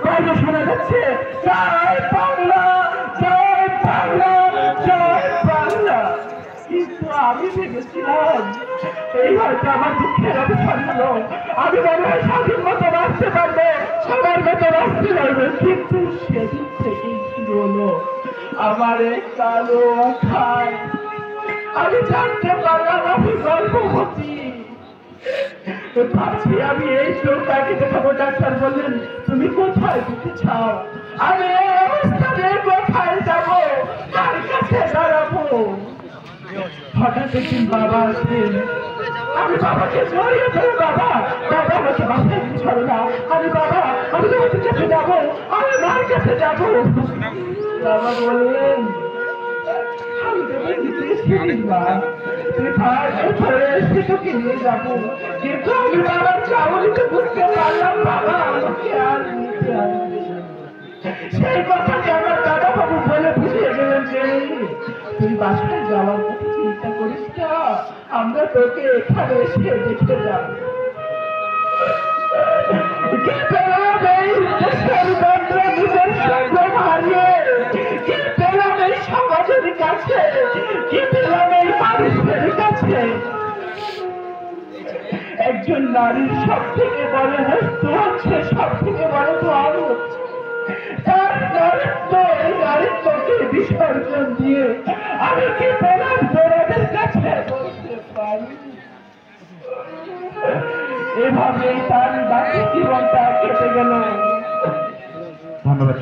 বাইরে শোনা যাচ্ছে জয় বাংলা, জয় বাংলা, জয় বাংলা। কিন্তু আমি ভেবেছিলাম এই হয়তো আমার দুঃখের অবসান হলো, আমি মনে হয় স্বাধীন মতো বাঁচতে পারবো, সবার মতো বাঁচতে পারবো। কিন্তু সেদিন থেকেই শুরু হলো আমার এই কালো অধ্যায়। আমি জানতে পারলাম আমি গর্ভবতী। ভাবছি আমি এই লোকটাকে দেখাবো। ডাক্তার বললেন তুমি কোথায় যেতে চাও? আমি এই অবস্থানে কোথায় যাবো, কার কাছে দাঁড়াবো? হঠাৎ একদিন বাবা আসেন, আমি বাবাকে জড়িয়ে ধরে বাবা, বাবা আমাকে বাসায় ছাড়ো না, আমি বাবা, আমি তোমাদের কাছে যাবো, আমি মার কাছে যাবো। বাবা বললেন আমি তোকে নিতে এসেছি মা, তুই থাক, ধরে এসে তোকে নিয়ে যাবো। কিন্তু আমি বাবার চাউলিতে বুঝতে পারলাম বাবা আমাকে আর নিতে আসবে। সেই কথাটি আমার দাদা বাবু বলে বুঝিয়ে গেলেন যে তুই বাসায় যাওয়ার কথা চিন্তা করিস না, আমরা তোকে এখানে এসে দেখতে যাবো। সমাজের কাছে কি পেলাম এই মানুষের কাছে? একজন নারীর সব থেকে বড় বস্তু হচ্ছে, সব থেকে বড় ধন হচ্ছে তার নারীত্ব। এই নারীত্বকে বিসর্জন দিয়ে আমি কি পেলাম তোমাদের কাছে বলতে পারি? এভাবেই তার বাকি জীবনটা কেটে গেল। ধন্যবাদ।